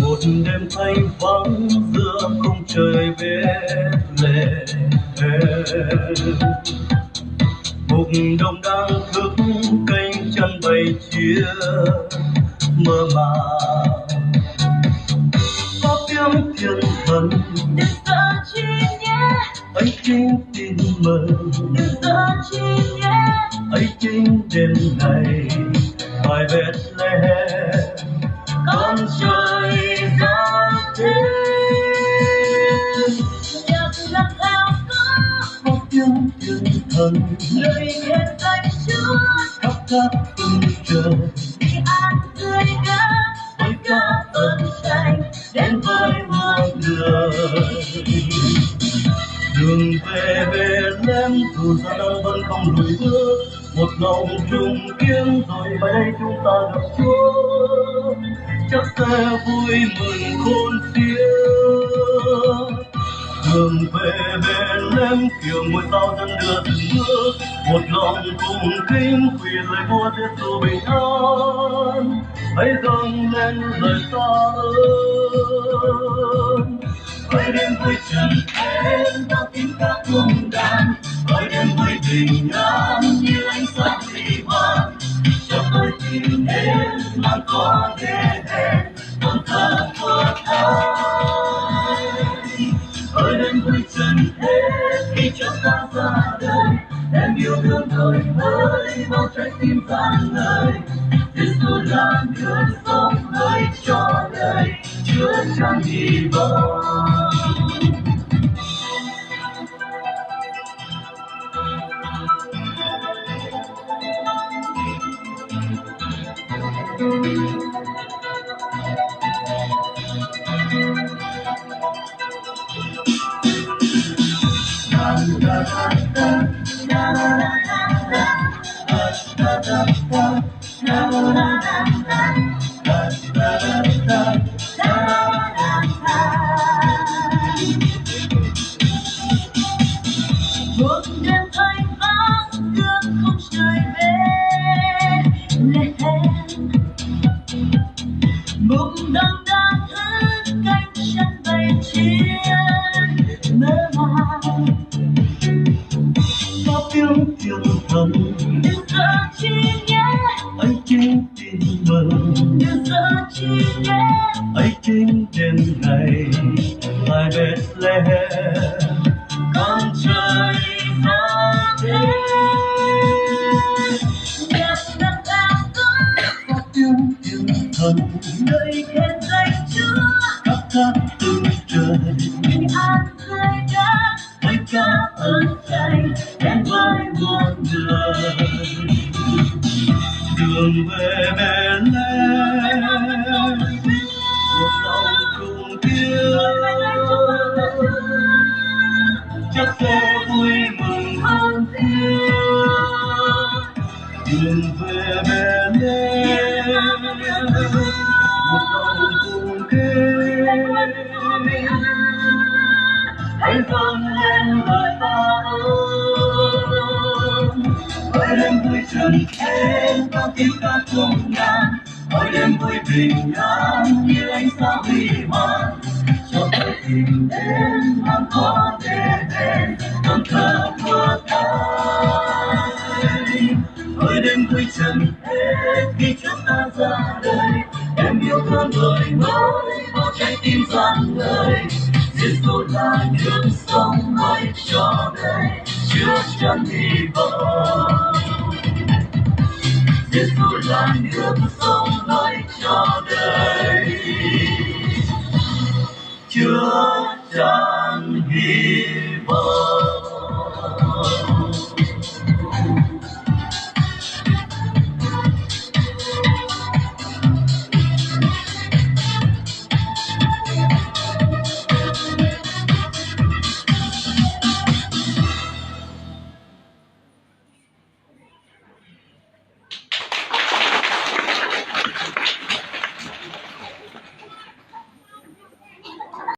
Một đêm thanh vắng giữa khung trời bên lề, mục đồng đang thức canh chân bầy chia mơ màng. Có tiếng thiên thần đừng sợ chi nhé, ấy chính tin mừng. đừng sợ chi nhé, ấy chính đêm này ngoài Bethlehem con trời ra thế. nhạc lạc theo Có tiếng thiên thần lời hẹn danh Chúa, khắp các phương trời vì an tươi đất với ca ơn tranh đến với muôn người. Đường về Bethlehem dù gian nan vẫn không lùi bước, một lòng chung kiếm rồi mai đây chúng ta gặp Chúa, chắc sẽ vui mừng khôn xiết. Đường về Bethlehem kiểu ngôi sao dân đưa từng bước, một lòng cùng kính quỳ lời vua Giêsu bình an, hãy dâng lên lời tạ ơn. Hỡi đêm vui trần thế ta tiếng ca cùng đàn, hỡi đêm vui bình an như ánh sáng huy hoàng, cho tôi tìm đến mang con để hẹn con thơ của ai. Hỡi đêm vui trần thế khi cho ta ra đời, em yêu thương đổi mới bao trái tim rạng ngời. Giêsu là nước sống mới cho đời, Chúa tràn hy vọng. một đêm thanh vắng giữa khung trời Bethlehem, mục đồng đang thức canh chân bầy chiên mơ màng. Có tiếng thiên thần đừng sợ chi nhé, ấy chính tin mừng. đừng sợ chi nhé, ấy chính đêm ngày tại Bethlehem con trời ra thế. nhạc lạc theo Có tiếng thiên thần lời khen danh Chúa, khắp các phương trời bình an tươi đất với ca ơn tranh đến với muôn người. Đường về Bethlehem một lòng cùng kia chắc sẽ vui mừng khôn xiết. Đường về Bethlehem một lòng cùng kia hãy dâng lên lời tạ ơn. Hỡi đêm vui trần thế có tiếng ca cùng đàn, hỡi đêm vui bình an như ánh sáng huy hoàng, cho tôi tìm đến mang con để đến con thơ của ai. Hỡi đêm vui trần thế khi chúng ta ra đời, em yêu thương đổi mới bao trái tim rạng ngời. Giêsu là nước sống mới cho đời, chứa chan hy vọng. Giêsu là nước sống mới cho đời, chứa chan